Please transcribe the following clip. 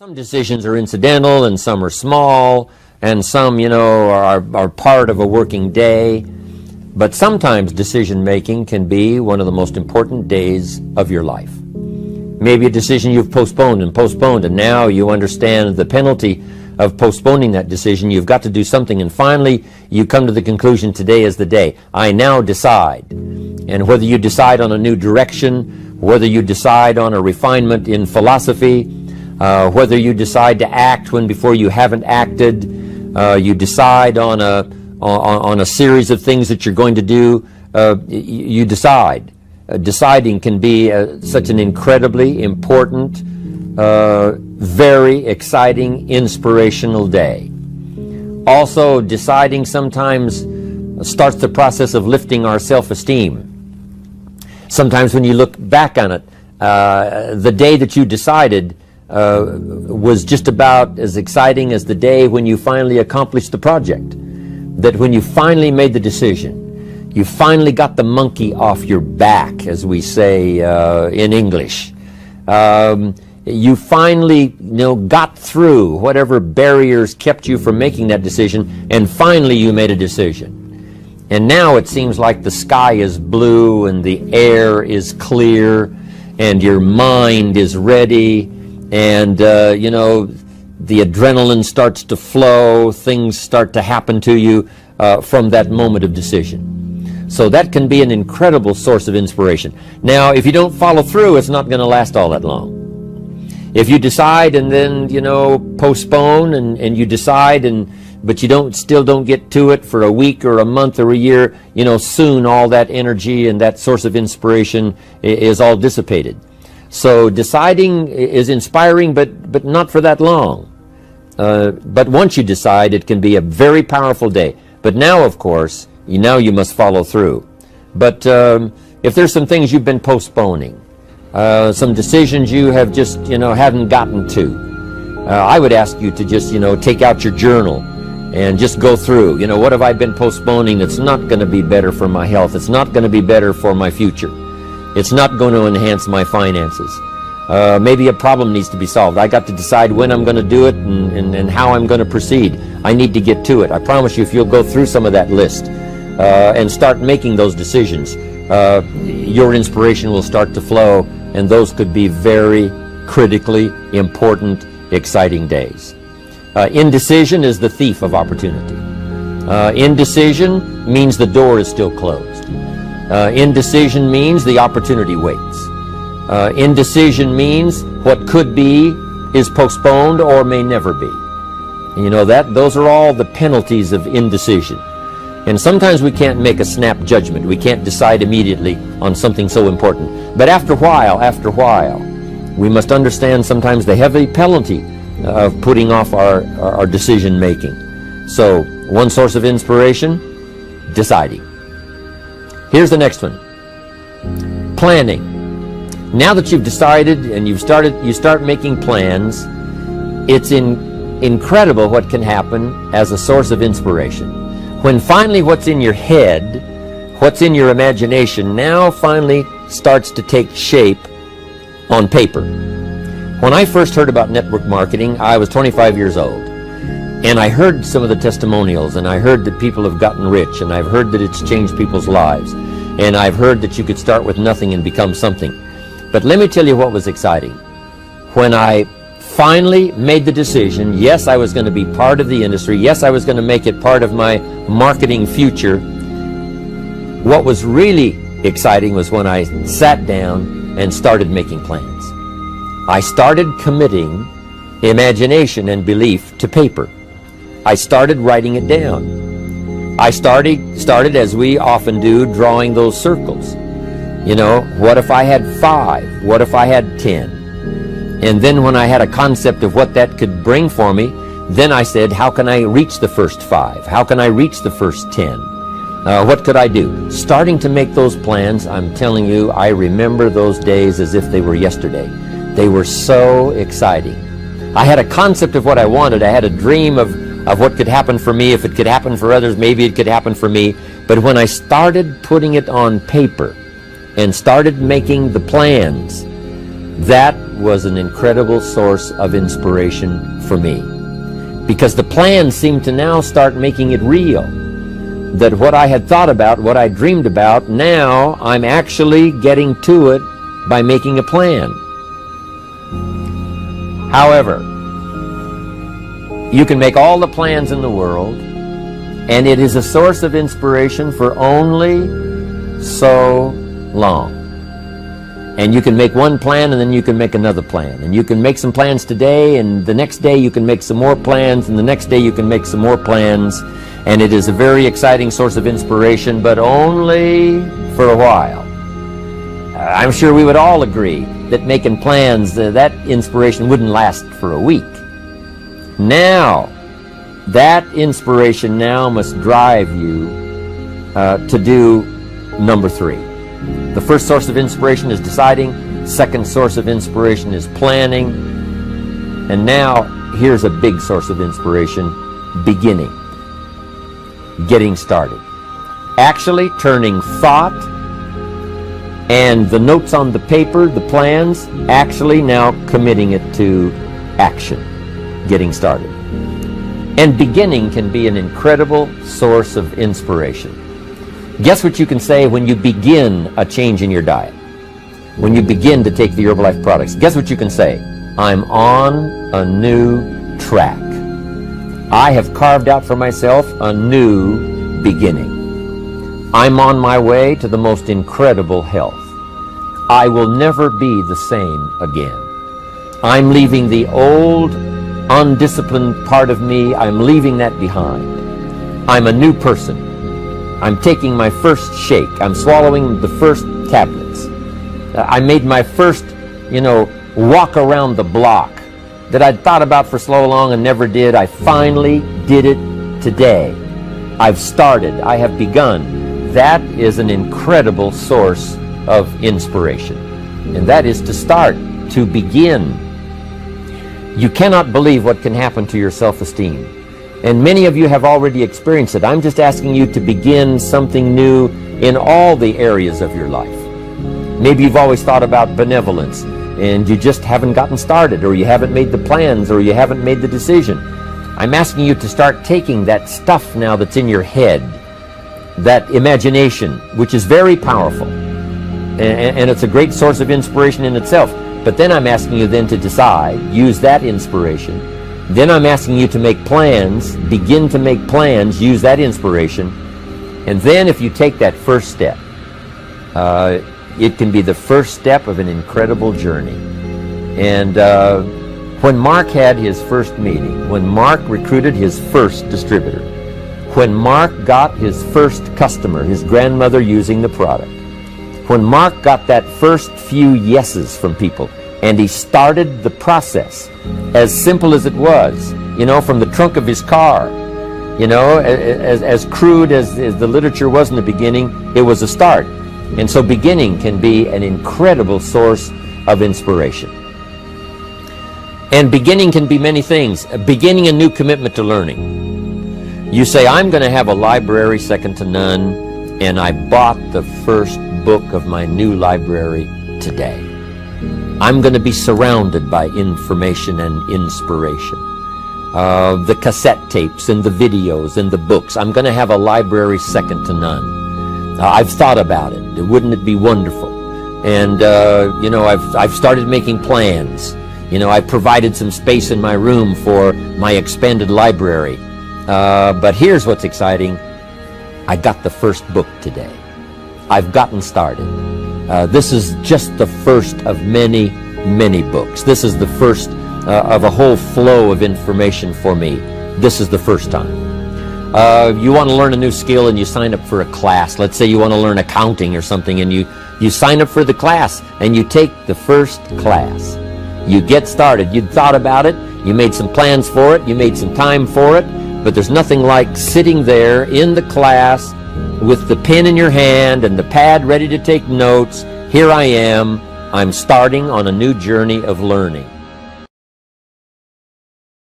Some decisions are incidental and some are small and some, are part of a working day. But sometimes decision making can be one of the most important days of your life. Maybe a decision you've postponed and now you understand the penalty of postponing that decision. You've got to do something, and finally you come to the conclusion, today is the day. I now decide. And whether you decide on a new direction, whether you decide on a refinement in philosophy, whether you decide to act when before you haven't acted, you decide on a series of things that you're going to do, you decide. Deciding can be such an incredibly important, very exciting, inspirational day. Also, deciding sometimes starts the process of lifting our self-esteem. Sometimes when you look back on it, the day that you decided was just about as exciting as the day when you finally accomplished the project. That when you finally made the decision, you finally got the monkey off your back, as we say in English. You finally got through whatever barriers kept you from making that decision, and finally you made a decision. And now it seems like the sky is blue and the air is clear and your mind is ready, and the adrenaline starts to flow, things start to happen to you from that moment of decision. So that can be an incredible source of inspiration. Now, if you don't follow through, it's not going to last all that long. If you decide and then, postpone and you decide, but you still don't get to it for a week or a month or a year, soon all that energy and that source of inspiration is all dissipated. So deciding is inspiring, but not for that long. But once you decide, it can be a very powerful day. But now, of course, you must follow through. But if there's some things you've been postponing, some decisions you have just, haven't gotten to, I would ask you to just, take out your journal and just go through, what have I been postponing that's not going to be better for my health? It's not going to be better for my future. It's not going to enhance my finances. Maybe a problem needs to be solved. I got to decide when I'm going to do it and how I'm going to proceed. I need to get to it. I promise you, if you'll go through some of that list and start making those decisions, your inspiration will start to flow, and those could be very critically important, exciting days. Indecision is the thief of opportunity. Indecision means the door is still closed. Indecision means the opportunity waits. Indecision means what could be is postponed or may never be. Those are all the penalties of indecision. And sometimes we can't make a snap judgment. We can't decide immediately on something so important. But after a while, we must understand sometimes the heavy penalty of putting off our decision making. So, one source of inspiration, deciding. Here's the next one. Planning. Now that you've decided and you start making plans, it's incredible what can happen as a source of inspiration. When finally what's in your head, what's in your imagination, now finally starts to take shape on paper. When I first heard about network marketing, I was 25 years old. And I heard some of the testimonials, and I heard that people have gotten rich, and I've heard that it's changed people's lives. And I've heard that you could start with nothing and become something. But let me tell you what was exciting. When I finally made the decision, yes, I was going to be part of the industry, yes, I was going to make it part of my marketing future, what was really exciting was when I sat down and started making plans. I started committing imagination and belief to paper. I started writing it down. I started as we often do, drawing those circles. What if I had 5? What if I had 10? And then when I had a concept of what that could bring for me, then I said, how can I reach the first 5? How can I reach the first 10? What could I do? Starting to make those plans, I'm telling you, I remember those days as if they were yesterday. They were so exciting. I had a concept of what I wanted. I had a dream of what could happen for me. If it could happen for others, maybe it could happen for me. But when I started putting it on paper and started making the plans, that was an incredible source of inspiration for me, because the plan seemed to now start making it real. That what I had thought about, what I dreamed about, now I'm actually getting to it by making a plan. However, you can make all the plans in the world, and it is a source of inspiration for only so long. And you can make one plan, and then you can make another plan. And you can make some plans today, and the next day you can make some more plans, and the next day you can make some more plans. And it is a very exciting source of inspiration, but only for a while. I'm sure we would all agree that making plans, that inspiration wouldn't last for a week. Now, that inspiration now must drive you to do number 3. The first source of inspiration is deciding. Second source of inspiration is planning. And now, here's a big source of inspiration: beginning. Getting started. Actually turning thought and the notes on the paper, the plans, actually now committing it to action. Getting started. And beginning can be an incredible source of inspiration. Guess what you can say when you begin a change in your diet? When you begin to take the Herbalife products, guess what you can say? I'm on a new track. I have carved out for myself a new beginning. I'm on my way to the most incredible health. I will never be the same again. I'm leaving the old, undisciplined part of me. I'm leaving that behind. I'm a new person. I'm taking my first shake. I'm swallowing the first tablets. I made my first, walk around the block that I'd thought about for so long and never did. I finally did it today. I've started. I have begun. That is an incredible source of inspiration. And that is to start, to begin. You cannot believe what can happen to your self-esteem. And many of you have already experienced it. I'm just asking you to begin something new in all the areas of your life. Maybe you've always thought about benevolence, and you just haven't gotten started, or you haven't made the plans, or you haven't made the decision. I'm asking you to start taking that stuff now that's in your head, that imagination, which is very powerful, and it's a great source of inspiration in itself. But then I'm asking you then to decide, use that inspiration. Then I'm asking you to make plans, begin to make plans, use that inspiration. And then if you take that first step, it can be the first step of an incredible journey. And when Mark had his first meeting, when Mark recruited his first distributor, when Mark got his first customer, his grandmother using the product, when Mark got that first few yeses from people, and he started the process, as simple as it was, from the trunk of his car, as crude as the literature was in the beginning, it was a start. And so beginning can be an incredible source of inspiration. And beginning can be many things. Beginning a new commitment to learning. You say, I'm going to have a library second to none, and I bought the first book of my new library today. I'm going to be surrounded by information and inspiration. The cassette tapes and the videos and the books. I'm going to have a library second to none. I've thought about it. Wouldn't it be wonderful? And, I've started making plans. I've provided some space in my room for my expanded library. But here's what's exciting. I got the first book today. I've gotten started. This is just the first of many, many books. This is the first of a whole flow of information for me. This is the first time. You want to learn a new skill and you sign up for a class. Let's say you want to learn accounting or something, and you sign up for the class and you take the first class. You get started. You thought about it. You made some plans for it. You made some time for it. But there's nothing like sitting there in the class with the pen in your hand and the pad ready to take notes. Here I am. I'm starting on a new journey of learning.